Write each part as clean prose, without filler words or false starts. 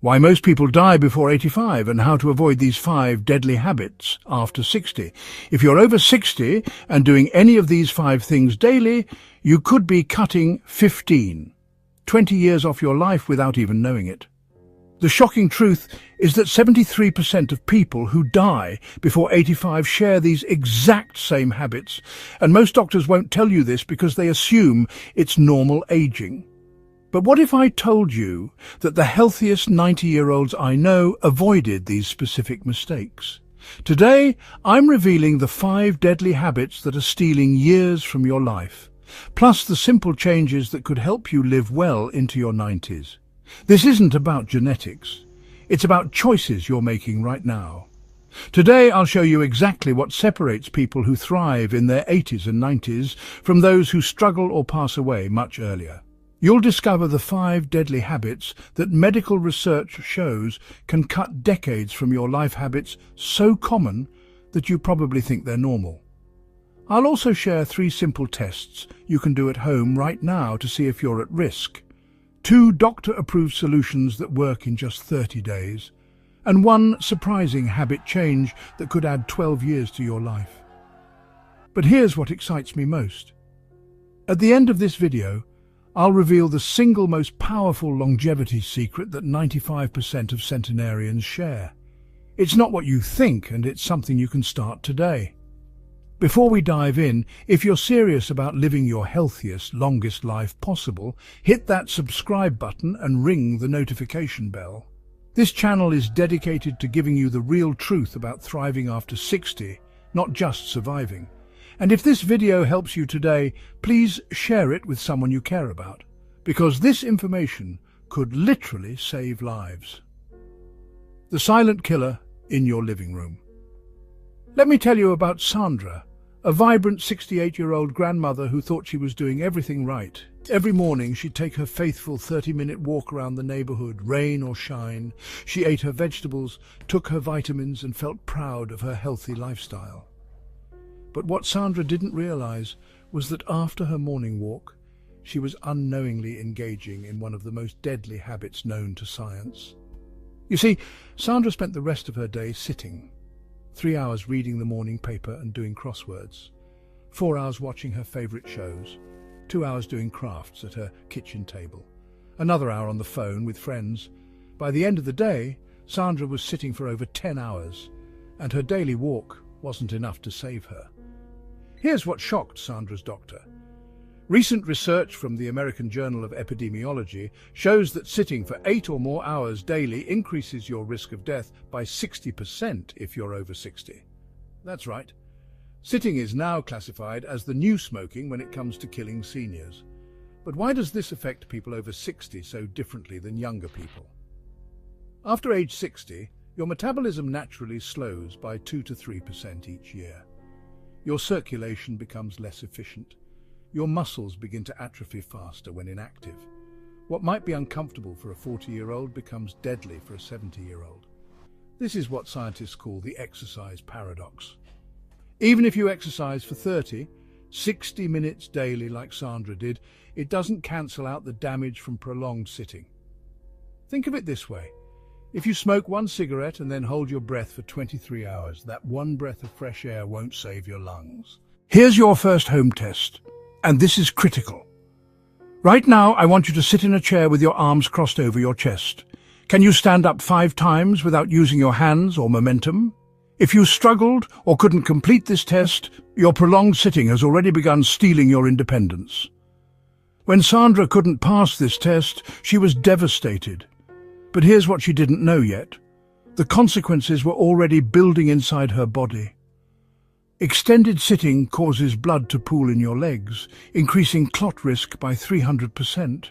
why most people die before 85, and how to avoid these 5 deadly habits after 60. If you're over 60 and doing any of these 5 things daily, you could be cutting 20 years off your life without even knowing it. The shocking truth is that 73% of people who die before 85 share these exact same habits, and most doctors won't tell you this because they assume it's normal aging. But what if I told you that the healthiest 90-year-olds I know avoided these specific mistakes? Today, I'm revealing the 5 deadly habits that are stealing years from your life, plus the simple changes that could help you live well into your 90s. This isn't about genetics. It's about choices you're making right now. Today, I'll show you exactly what separates people who thrive in their 80s and 90s from those who struggle or pass away much earlier. You'll discover the 5 deadly habits that medical research shows can cut decades from your life habits so common that you probably think they're normal. I'll also share 3 simple tests you can do at home right now to see if you're at risk. 2 doctor-approved solutions that work in just 30 days, and 1 surprising habit change that could add 12 years to your life. But here's what excites me most. At the end of this video, I'll reveal the single most powerful longevity secret that 95% of centenarians share. It's not what you think, and it's something you can start today. Before we dive in, if you're serious about living your healthiest, longest life possible, hit that subscribe button and ring the notification bell. This channel is dedicated to giving you the real truth about thriving after 60, not just surviving. And if this video helps you today, please share it with someone you care about, because this information could literally save lives. The silent killer in your living room. Let me tell you about Sandra, a vibrant 68-year-old grandmother who thought she was doing everything right. Every morning she'd take her faithful 30-minute walk around the neighborhood, rain or shine. She ate her vegetables, took her vitamins, and felt proud of her healthy lifestyle. But what Sandra didn't realize was that after her morning walk, she was unknowingly engaging in one of the most deadly habits known to science. You see, Sandra spent the rest of her day sitting. 3 hours reading the morning paper and doing crosswords, 4 hours watching her favorite shows, 2 hours doing crafts at her kitchen table, another hour on the phone with friends. By the end of the day, Sandra was sitting for over 10 hours, and her daily walk wasn't enough to save her. Here's what shocked Sandra's doctor. Recent research from the American Journal of Epidemiology shows that sitting for 8 or more hours daily increases your risk of death by 60% if you're over 60. That's right. Sitting is now classified as the new smoking when it comes to killing seniors. But why does this affect people over 60 so differently than younger people? After age 60, your metabolism naturally slows by 2 to 3% each year. Your circulation becomes less efficient. Your muscles begin to atrophy faster when inactive. What might be uncomfortable for a 40-year-old becomes deadly for a 70-year-old. This is what scientists call the exercise paradox. Even if you exercise for 60 minutes daily like Sandra did, it doesn't cancel out the damage from prolonged sitting. Think of it this way. If you smoke 1 cigarette and then hold your breath for 23 hours, that 1 breath of fresh air won't save your lungs. Here's your first home test. And this is critical. Right now, I want you to sit in a chair with your arms crossed over your chest. Can you stand up 5 times without using your hands or momentum? If you struggled or couldn't complete this test, your prolonged sitting has already begun stealing your independence. When Sandra couldn't pass this test, she was devastated. But here's what she didn't know yet. The consequences were already building inside her body. Extended sitting causes blood to pool in your legs, increasing clot risk by 300%.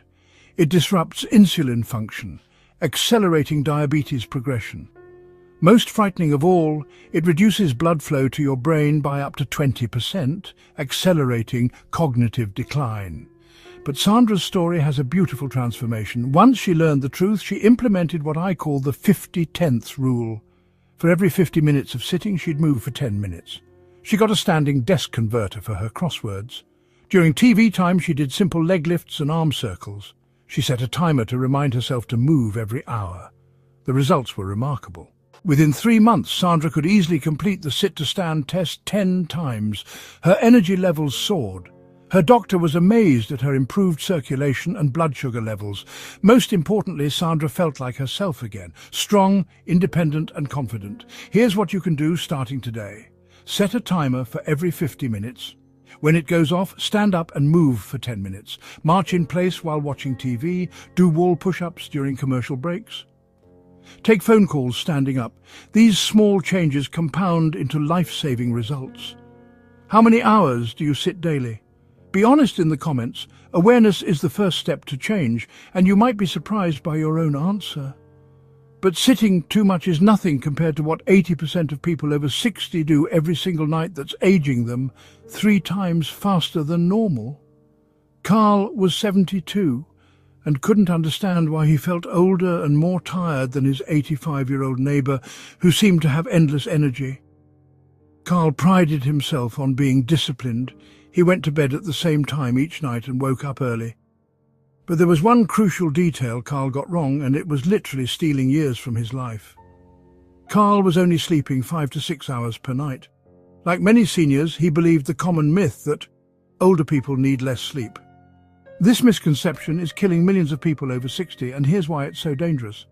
It disrupts insulin function, accelerating diabetes progression. Most frightening of all, it reduces blood flow to your brain by up to 20%, accelerating cognitive decline. But Sandra's story has a beautiful transformation. Once she learned the truth, she implemented what I call the 50-10th rule. For every 50 minutes of sitting, she'd move for 10 minutes. She got a standing desk converter for her crosswords. During TV time, she did simple leg lifts and arm circles. She set a timer to remind herself to move every hour. The results were remarkable. Within 3 months, Sandra could easily complete the sit-to-stand test 10 times. Her energy levels soared. Her doctor was amazed at her improved circulation and blood sugar levels. Most importantly, Sandra felt like herself again, strong, independent and confident. Here's what you can do starting today. Set a timer for every 50 minutes. When it goes off, stand up and move for 10 minutes. March in place while watching TV. Do wall push-ups during commercial breaks. Take phone calls standing up. These small changes compound into life-saving results. How many hours do you sit daily? Be honest in the comments. Awareness is the first step to change, and you might be surprised by your own answer. But sitting too much is nothing compared to what 80% of people over 60 do every single night that's aging them 3 times faster than normal. Carl was 72 and couldn't understand why he felt older and more tired than his 85-year-old neighbour, who seemed to have endless energy. Carl prided himself on being disciplined. He went to bed at the same time each night and woke up early. But there was one crucial detail Carl got wrong, and it was literally stealing years from his life. Carl was only sleeping 5 to 6 hours per night. Like many seniors, he believed the common myth that older people need less sleep. This misconception is killing millions of people over 60, and here's why it's so dangerous.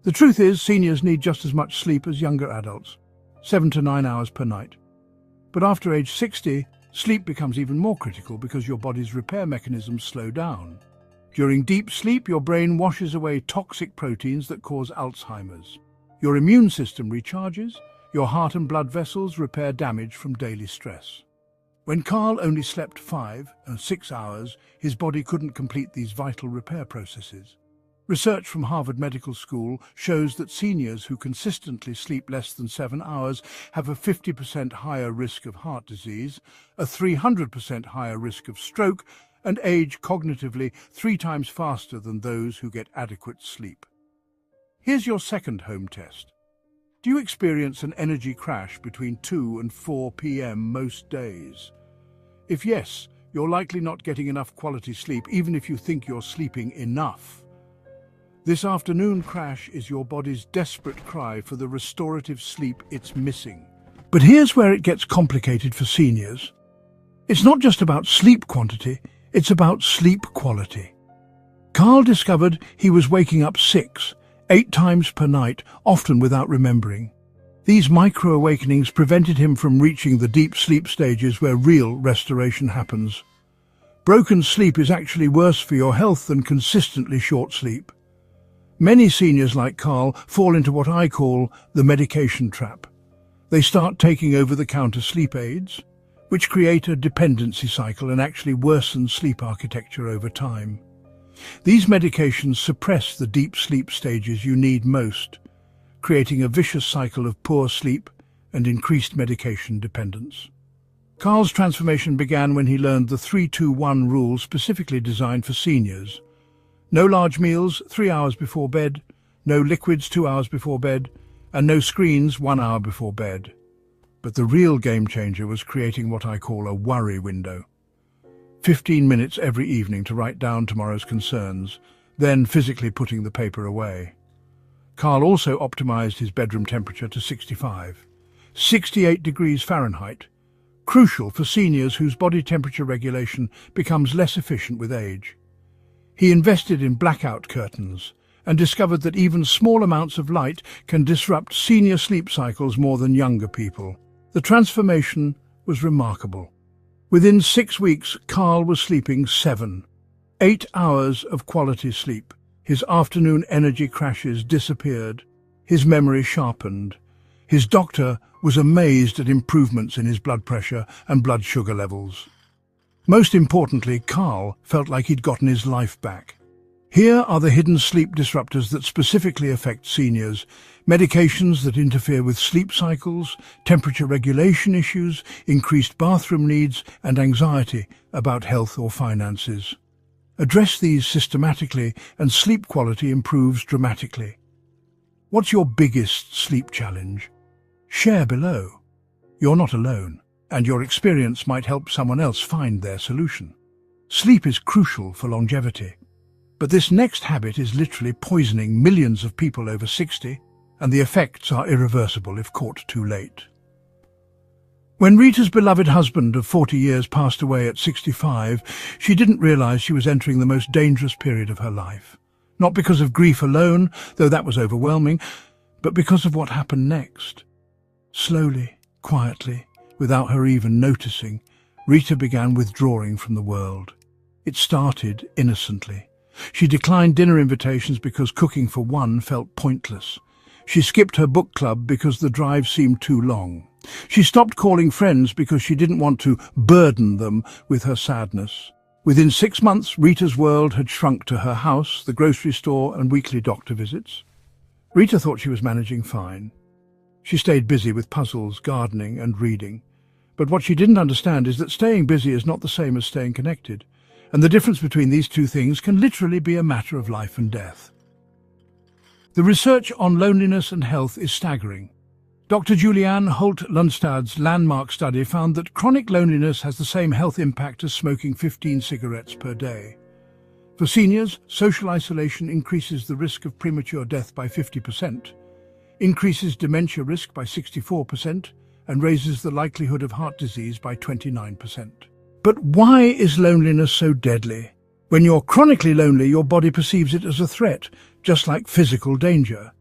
The truth is, seniors need just as much sleep as younger adults, 7 to 9 hours per night. But after age 60, sleep becomes even more critical because your body's repair mechanisms slow down. During deep sleep, your brain washes away toxic proteins that cause Alzheimer's. Your immune system recharges, your heart and blood vessels repair damage from daily stress. When Carl only slept 5 and 6 hours, his body couldn't complete these vital repair processes. Research from Harvard Medical School shows that seniors who consistently sleep less than 7 hours have a 50% higher risk of heart disease, a 300% higher risk of stroke, and age cognitively 3 times faster than those who get adequate sleep. Here's your second home test. Do you experience an energy crash between 2 and 4 p.m. most days? If yes, you're likely not getting enough quality sleep, even if you think you're sleeping enough. This afternoon crash is your body's desperate cry for the restorative sleep it's missing. But here's where it gets complicated for seniors. It's not just about sleep quantity, it's about sleep quality. Carl discovered he was waking up 6, 8 times per night, often without remembering. These micro-awakenings prevented him from reaching the deep sleep stages where real restoration happens. Broken sleep is actually worse for your health than consistently short sleep. Many seniors like Carl fall into what I call the medication trap. They start taking over-the-counter sleep aids, which create a dependency cycle and actually worsen sleep architecture over time. These medications suppress the deep sleep stages you need most, creating a vicious cycle of poor sleep and increased medication dependence. Carl's transformation began when he learned the 3-2-1 rule specifically designed for seniors. No large meals 3 hours before bed, no liquids 2 hours before bed, and no screens 1 hour before bed. But the real game changer was creating what I call a worry window. 15 minutes every evening to write down tomorrow's concerns, then physically putting the paper away. Carl also optimized his bedroom temperature to 65, 68 degrees Fahrenheit, crucial for seniors whose body temperature regulation becomes less efficient with age. He invested in blackout curtains and discovered that even small amounts of light can disrupt senior sleep cycles more than younger people. The transformation was remarkable. Within 6 weeks, Carl was sleeping 7, 8 hours of quality sleep. His afternoon energy crashes disappeared. His memory sharpened. His doctor was amazed at improvements in his blood pressure and blood sugar levels. Most importantly, Carl felt like he'd gotten his life back. Here are the hidden sleep disruptors that specifically affect seniors. Medications that interfere with sleep cycles, temperature regulation issues, increased bathroom needs, and anxiety about health or finances. Address these systematically and sleep quality improves dramatically. What's your biggest sleep challenge? Share below. You're not alone, and your experience might help someone else find their solution. Sleep is crucial for longevity. But this next habit is literally poisoning millions of people over 60, and the effects are irreversible if caught too late. When Rita's beloved husband of 40 years passed away at 65, she didn't realize she was entering the most dangerous period of her life. Not because of grief alone, though that was overwhelming, but because of what happened next. Slowly, quietly, without her even noticing, Rita began withdrawing from the world. It started innocently. She declined dinner invitations because cooking for one felt pointless. She skipped her book club because the drive seemed too long. She stopped calling friends because she didn't want to burden them with her sadness. Within 6 months, Rita's world had shrunk to her house, the grocery store, and weekly doctor visits. Rita thought she was managing fine. She stayed busy with puzzles, gardening, and reading. But what she didn't understand is that staying busy is not the same as staying connected, and the difference between these two things can literally be a matter of life and death. The research on loneliness and health is staggering. Dr. Julianne Holt-Lundstad's landmark study found that chronic loneliness has the same health impact as smoking 15 cigarettes per day. For seniors, social isolation increases the risk of premature death by 50%, increases dementia risk by 64%, and raises the likelihood of heart disease by 29%. But why is loneliness so deadly? When you're chronically lonely, your body perceives it as a threat, just like physical danger.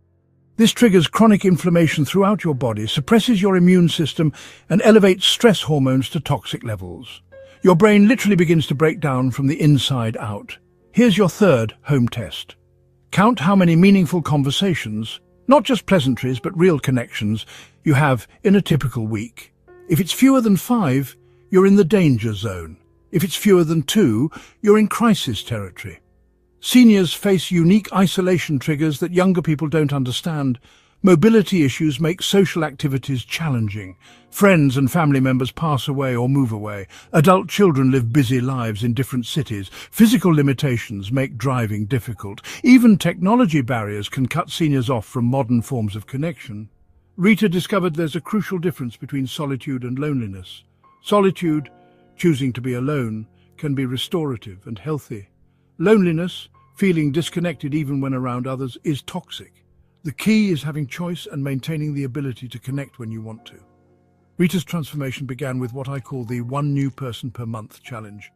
This triggers chronic inflammation throughout your body, suppresses your immune system, and elevates stress hormones to toxic levels. Your brain literally begins to break down from the inside out. Here's your third home test. Count how many meaningful conversations, not just pleasantries but real connections, you have in a typical week. If it's fewer than 5, you're in the danger zone. If it's fewer than 2, you're in crisis territory. Seniors face unique isolation triggers that younger people don't understand. Mobility issues make social activities challenging. Friends and family members pass away or move away. Adult children live busy lives in different cities. Physical limitations make driving difficult. Even technology barriers can cut seniors off from modern forms of connection. Rita discovered there's a crucial difference between solitude and loneliness. Solitude, choosing to be alone, can be restorative and healthy. Loneliness, feeling disconnected even when around others, is toxic. The key is having choice and maintaining the ability to connect when you want to. Rita's transformation began with what I call the one new person per month challenge.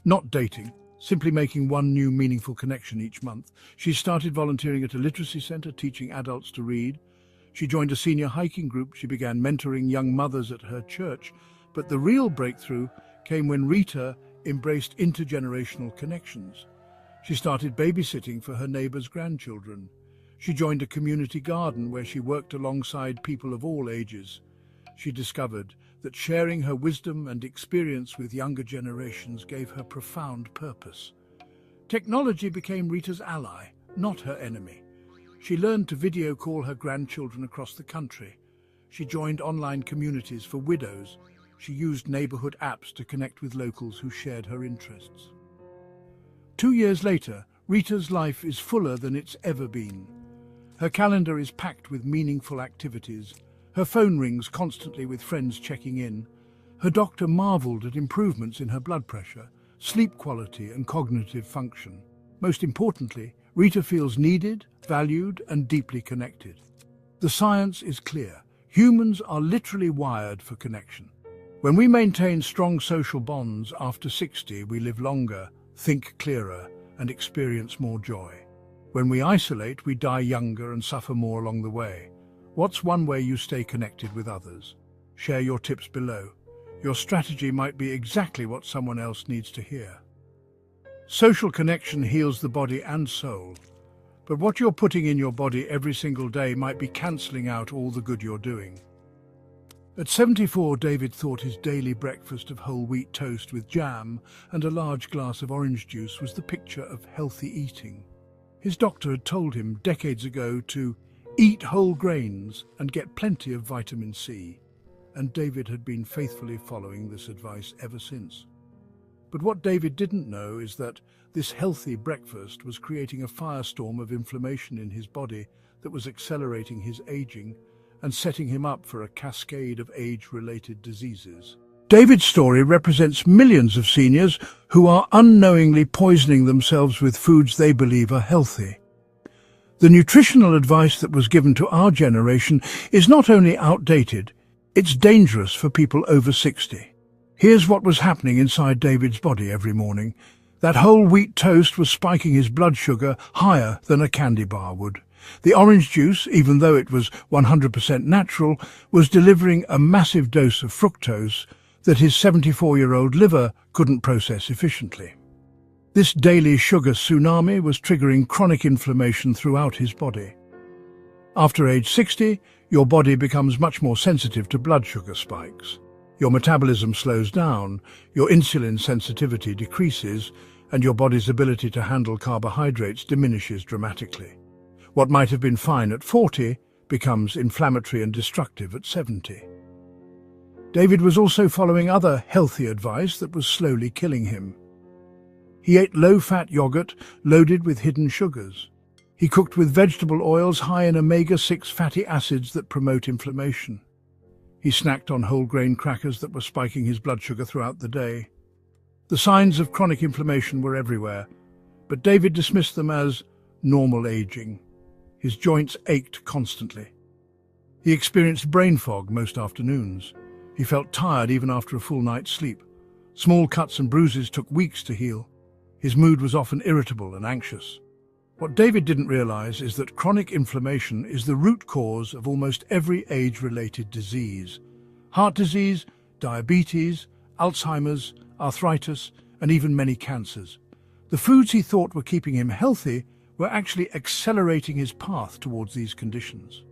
Not dating, simply making one new meaningful connection each month. She started volunteering at a literacy center, teaching adults to read. She joined a senior hiking group. She began mentoring young mothers at her church. But the real breakthrough came when Rita embraced intergenerational connections. She started babysitting for her neighbors' grandchildren. She joined a community garden where she worked alongside people of all ages. She discovered that sharing her wisdom and experience with younger generations gave her profound purpose. Technology became Rita's ally, not her enemy. She learned to video call her grandchildren across the country. She joined online communities for widows. She used neighborhood apps to connect with locals who shared her interests. 2 years later, Rita's life is fuller than it's ever been. Her calendar is packed with meaningful activities. Her phone rings constantly with friends checking in. Her doctor marveled at improvements in her blood pressure, sleep quality, and cognitive function. Most importantly, Rita feels needed, valued, and deeply connected. The science is clear. Humans are literally wired for connection. When we maintain strong social bonds after 60, we live longer, think clearer, and experience more joy. When we isolate, we die younger and suffer more along the way. What's one way you stay connected with others? Share your tips below. Your strategy might be exactly what someone else needs to hear. Social connection heals the body and soul, but what you're putting in your body every single day might be cancelling out all the good you're doing. At 74, David thought his daily breakfast of whole wheat toast with jam and a large glass of orange juice was the picture of healthy eating. His doctor had told him decades ago to eat whole grains and get plenty of vitamin C, and David had been faithfully following this advice ever since. But what David didn't know is that this healthy breakfast was creating a firestorm of inflammation in his body that was accelerating his aging and setting him up for a cascade of age-related diseases. David's story represents millions of seniors who are unknowingly poisoning themselves with foods they believe are healthy. The nutritional advice that was given to our generation is not only outdated, it's dangerous for people over 60. Here's what was happening inside David's body every morning. That whole wheat toast was spiking his blood sugar higher than a candy bar would. The orange juice, even though it was 100% natural, was delivering a massive dose of fructose that his 74-year-old liver couldn't process efficiently. This daily sugar tsunami was triggering chronic inflammation throughout his body. After age 60, your body becomes much more sensitive to blood sugar spikes. Your metabolism slows down, your insulin sensitivity decreases, and your body's ability to handle carbohydrates diminishes dramatically. What might have been fine at 40 becomes inflammatory and destructive at 70. David was also following other healthy advice that was slowly killing him. He ate low-fat yogurt loaded with hidden sugars. He cooked with vegetable oils high in omega-6 fatty acids that promote inflammation. He snacked on whole grain crackers that were spiking his blood sugar throughout the day. The signs of chronic inflammation were everywhere, but David dismissed them as normal aging. His joints ached constantly. He experienced brain fog most afternoons. He felt tired even after a full night's sleep. Small cuts and bruises took weeks to heal. His mood was often irritable and anxious. What David didn't realize is that chronic inflammation is the root cause of almost every age-related disease. Heart disease, diabetes, Alzheimer's, arthritis, and even many cancers. The foods he thought were keeping him healthy were actually accelerating his path towards these conditions.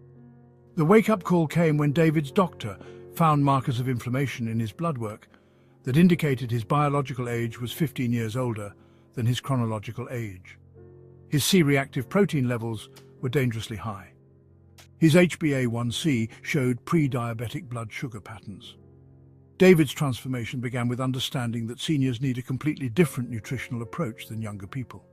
The wake-up call came when David's doctor found markers of inflammation in his blood work that indicated his biological age was 15 years older than his chronological age. His C-reactive protein levels were dangerously high. His HbA1c showed pre-diabetic blood sugar patterns. David's transformation began with understanding that seniors need a completely different nutritional approach than younger people.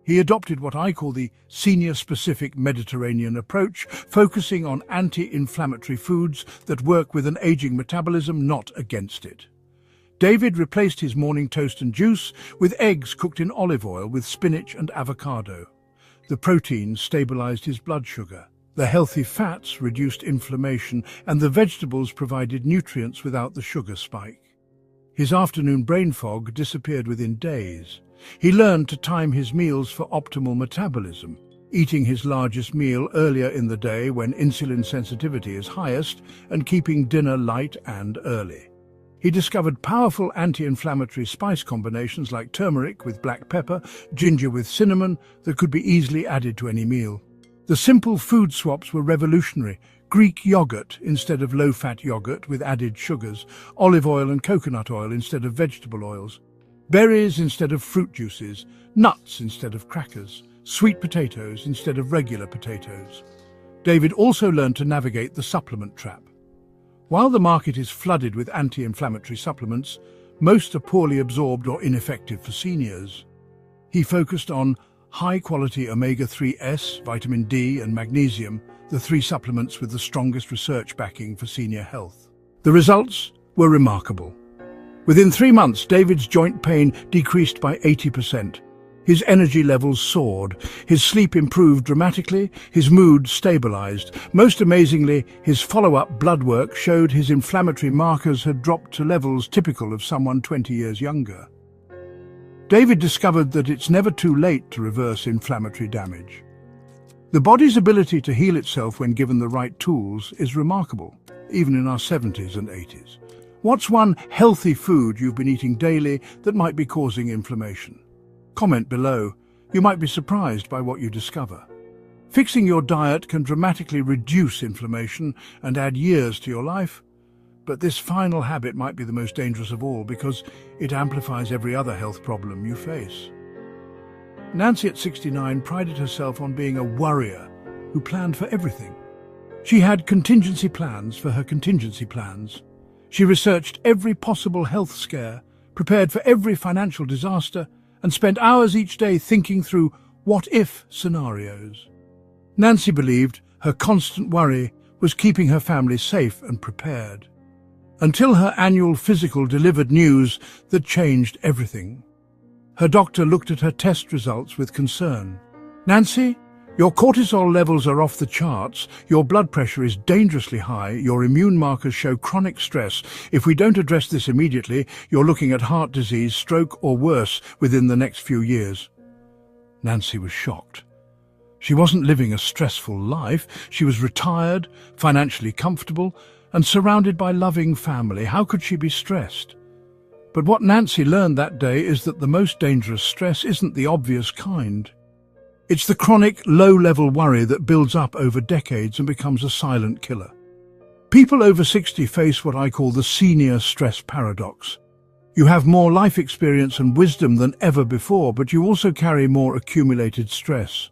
He adopted what I call the senior-specific Mediterranean approach, focusing on anti-inflammatory foods that work with an aging metabolism, not against it. David replaced his morning toast and juice with eggs cooked in olive oil with spinach and avocado. The proteins stabilized his blood sugar. The healthy fats reduced inflammation, and the vegetables provided nutrients without the sugar spike. His afternoon brain fog disappeared within days. He learned to time his meals for optimal metabolism, eating his largest meal earlier in the day when insulin sensitivity is highest, and keeping dinner light and early. He discovered powerful anti-inflammatory spice combinations like turmeric with black pepper, ginger with cinnamon that could be easily added to any meal. The simple food swaps were revolutionary. Greek yogurt instead of low-fat yogurt with added sugars, olive oil and coconut oil instead of vegetable oils, berries instead of fruit juices, nuts instead of crackers, sweet potatoes instead of regular potatoes. David also learned to navigate the supplement trap. While the market is flooded with anti-inflammatory supplements, most are poorly absorbed or ineffective for seniors. He focused on high-quality omega-3s, vitamin D and magnesium, the three supplements with the strongest research backing for senior health. The results were remarkable. Within 3 months, David's joint pain decreased by 80%. His energy levels soared, his sleep improved dramatically, his mood stabilized. Most amazingly, his follow-up blood work showed his inflammatory markers had dropped to levels typical of someone 20 years younger. David discovered that it's never too late to reverse inflammatory damage. The body's ability to heal itself when given the right tools is remarkable, even in our 70s and 80s. What's one healthy food you've been eating daily that might be causing inflammation? Comment below. You might be surprised by what you discover. Fixing your diet can dramatically reduce inflammation and add years to your life, but this final habit might be the most dangerous of all because it amplifies every other health problem you face. Nancy at 69 prided herself on being a worrier who planned for everything. She had contingency plans for her contingency plans. She researched every possible health scare, prepared for every financial disaster, and spent hours each day thinking through what-if scenarios. Nancy believed her constant worry was keeping her family safe and prepared. until her annual physical delivered news that changed everything. Her doctor looked at her test results with concern. "Nancy, your cortisol levels are off the charts, your blood pressure is dangerously high, your immune markers show chronic stress. If we don't address this immediately, you're looking at heart disease, stroke or worse within the next few years." Nancy was shocked. She wasn't living a stressful life. She was retired, financially comfortable, and surrounded by loving family. How could she be stressed? But what Nancy learned that day is that the most dangerous stress isn't the obvious kind. It's the chronic, low-level worry that builds up over decades and becomes a silent killer. People over 60 face what I call the senior stress paradox. You have more life experience and wisdom than ever before, but you also carry more accumulated stress.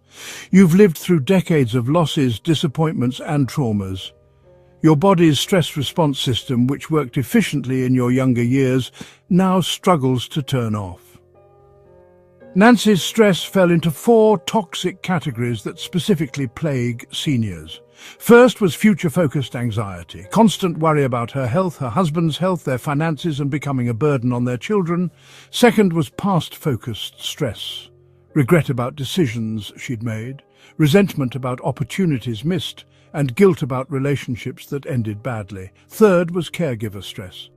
You've lived through decades of losses, disappointments, and traumas. Your body's stress response system, which worked efficiently in your younger years, now struggles to turn off. Nancy's stress fell into 4 toxic categories that specifically plague seniors. First was future-focused anxiety, constant worry about her health, her husband's health, their finances, and becoming a burden on their children. Second was past-focused stress, regret about decisions she'd made, resentment about opportunities missed, and guilt about relationships that ended badly. Third was caregiver stress.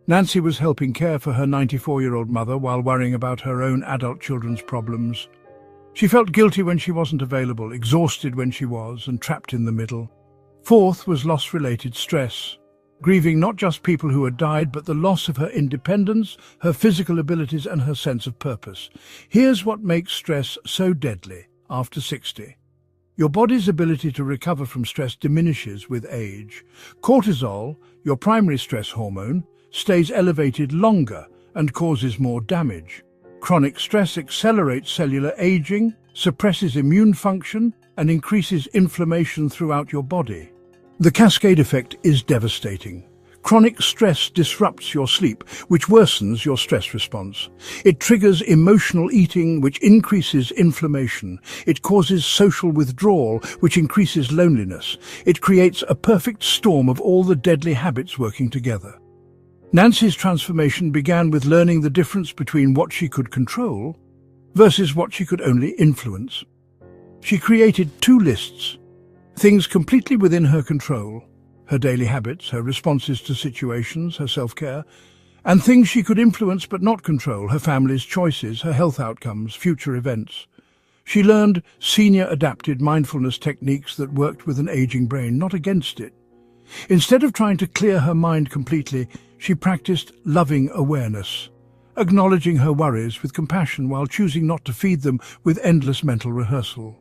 Nancy was helping care for her 94-year-old mother while worrying about her own adult children's problems. She felt guilty when she wasn't available, exhausted when she was, and trapped in the middle. Fourth was loss-related stress, grieving not just people who had died, but the loss of her independence, her physical abilities, and her sense of purpose. Here's what makes stress so deadly after 60. Your body's ability to recover from stress diminishes with age. Cortisol, your primary stress hormone, stays elevated longer and causes more damage. Chronic stress accelerates cellular aging, suppresses immune function, and increases inflammation throughout your body. The cascade effect is devastating. Chronic stress disrupts your sleep, which worsens your stress response. It triggers emotional eating, which increases inflammation. It causes social withdrawal, which increases loneliness. It creates a perfect storm of all the deadly habits working together. Nancy's transformation began with learning the difference between what she could control versus what she could only influence. She created 2 lists: things completely within her control, her daily habits, her responses to situations, her self-care, and things she could influence but not control, her family's choices, her health outcomes, future events. She learned senior adapted mindfulness techniques that worked with an aging brain, not against it. Instead of trying to clear her mind completely, she practiced loving awareness, acknowledging her worries with compassion while choosing not to feed them with endless mental rehearsal.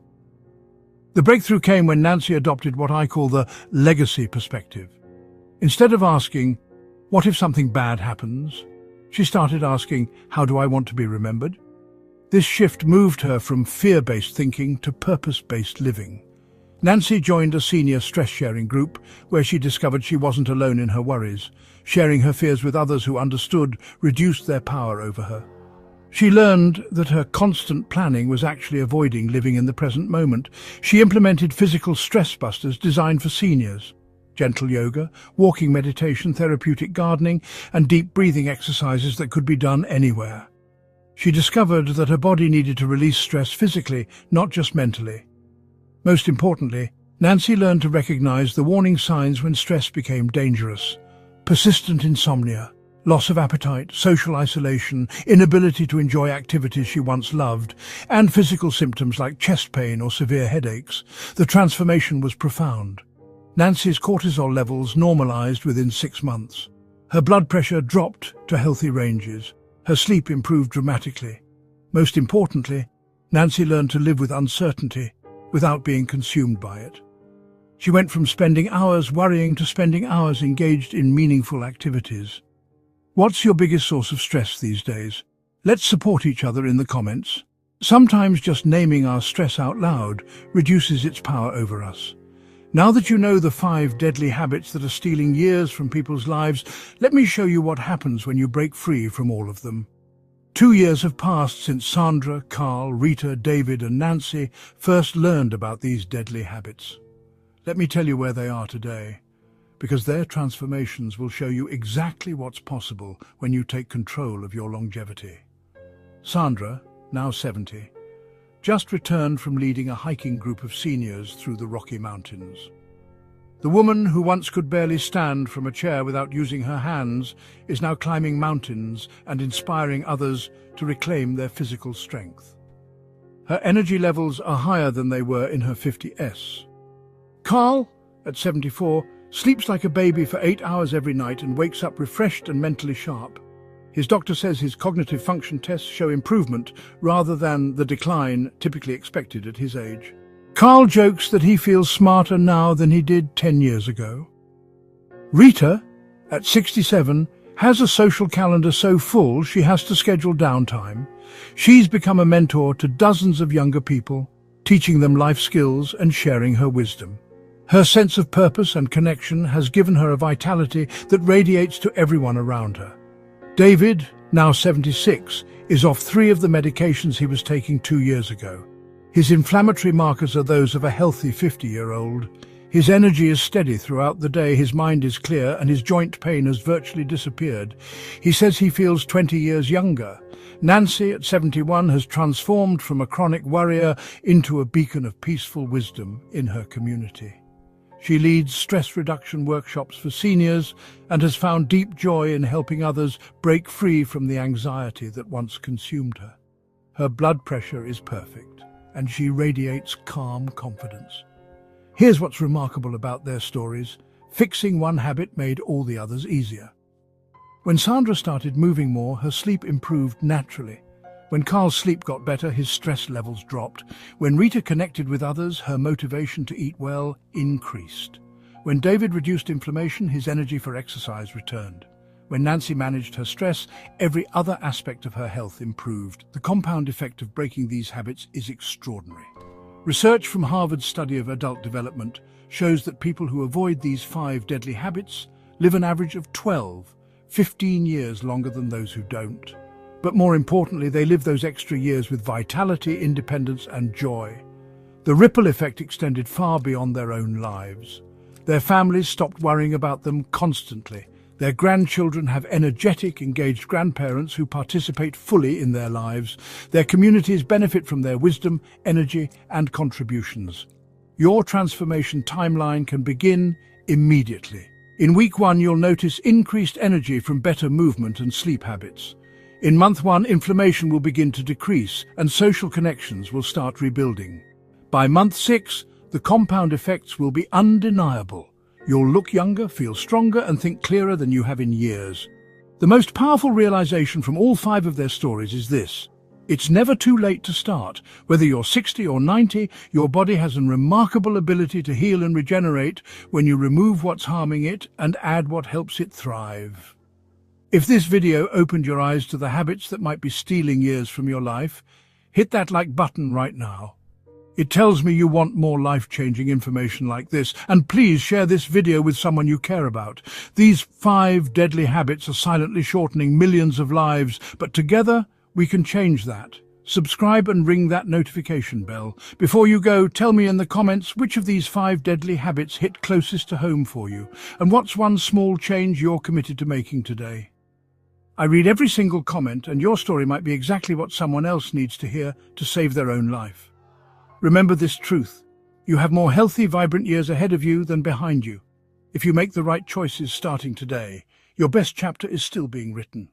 The breakthrough came when Nancy adopted what I call the legacy perspective. Instead of asking, "What if something bad happens?" she started asking, "How do I want to be remembered?" This shift moved her from fear-based thinking to purpose-based living. Nancy joined a senior stress-sharing group where she discovered she wasn't alone in her worries. Sharing her fears with others who understood reduced their power over her. She learned that her constant planning was actually avoiding living in the present moment. She implemented physical stress busters designed for seniors: gentle yoga, walking meditation, therapeutic gardening, and deep breathing exercises that could be done anywhere. She discovered that her body needed to release stress physically, not just mentally. Most importantly, Nancy learned to recognize the warning signs when stress became dangerous: persistent insomnia, loss of appetite, social isolation, inability to enjoy activities she once loved, and physical symptoms like chest pain or severe headaches. The transformation was profound. Nancy's cortisol levels normalized within 6 months. Her blood pressure dropped to healthy ranges. Her sleep improved dramatically. Most importantly, Nancy learned to live with uncertainty without being consumed by it. She went from spending hours worrying to spending hours engaged in meaningful activities. What's your biggest source of stress these days? Let's support each other in the comments. Sometimes just naming our stress out loud reduces its power over us. Now that you know the 5 deadly habits that are stealing years from people's lives, let me show you what happens when you break free from all of them. 2 years have passed since Sandra, Carl, Rita, David, and Nancy first learned about these deadly habits. Let me tell you where they are today. because their transformations will show you exactly what's possible when you take control of your longevity. Sandra, now 70, just returned from leading a hiking group of seniors through the Rocky Mountains. The woman who once could barely stand from a chair without using her hands is now climbing mountains and inspiring others to reclaim their physical strength. Her energy levels are higher than they were in her 50s. Carl, at 74, sleeps like a baby for 8 hours every night and wakes up refreshed and mentally sharp. His doctor says his cognitive function tests show improvement rather than the decline typically expected at his age. Carl jokes that he feels smarter now than he did 10 years ago. Rita, at 67, has a social calendar so full she has to schedule downtime. She's become a mentor to dozens of younger people, teaching them life skills and sharing her wisdom. Her sense of purpose and connection has given her a vitality that radiates to everyone around her. David, now 76, is off 3 of the medications he was taking 2 years ago. His inflammatory markers are those of a healthy 50-year-old. His energy is steady throughout the day, his mind is clear, and his joint pain has virtually disappeared. He says he feels 20 years younger. Nancy, at 71, has transformed from a chronic worrier into a beacon of peaceful wisdom in her community. She leads stress reduction workshops for seniors and has found deep joy in helping others break free from the anxiety that once consumed her. Her blood pressure is perfect, and she radiates calm confidence. Here's what's remarkable about their stories. Fixing one habit made all the others easier. When Sandra started moving more, her sleep improved naturally. When Carl's sleep got better, his stress levels dropped. When Rita connected with others, her motivation to eat well increased. When David reduced inflammation, his energy for exercise returned. When Nancy managed her stress, every other aspect of her health improved. The compound effect of breaking these habits is extraordinary. Research from Harvard's study of adult development shows that people who avoid these 5 deadly habits live an average of 15 years longer than those who don't. But more importantly, they live those extra years with vitality, independence, and joy. The ripple effect extended far beyond their own lives. Their families stopped worrying about them constantly. Their grandchildren have energetic, engaged grandparents who participate fully in their lives. Their communities benefit from their wisdom, energy, and contributions. Your transformation timeline can begin immediately. In week 1, you'll notice increased energy from better movement and sleep habits. In month 1, inflammation will begin to decrease and social connections will start rebuilding. By month 6, the compound effects will be undeniable. You'll look younger, feel stronger, and think clearer than you have in years. The most powerful realization from all 5 of their stories is this: it's never too late to start. Whether you're 60 or 90, your body has a remarkable ability to heal and regenerate when you remove what's harming it and add what helps it thrive. If this video opened your eyes to the habits that might be stealing years from your life, hit that like button right now. It tells me you want more life-changing information like this, and please share this video with someone you care about. These 5 deadly habits are silently shortening millions of lives, but together we can change that. Subscribe and ring that notification bell. Before you go, tell me in the comments which of these 5 deadly habits hit closest to home for you, and what's one small change you're committed to making today. I read every single comment, and your story might be exactly what someone else needs to hear to save their own life. Remember this truth: you have more healthy, vibrant years ahead of you than behind you. If you make the right choices starting today, your best chapter is still being written.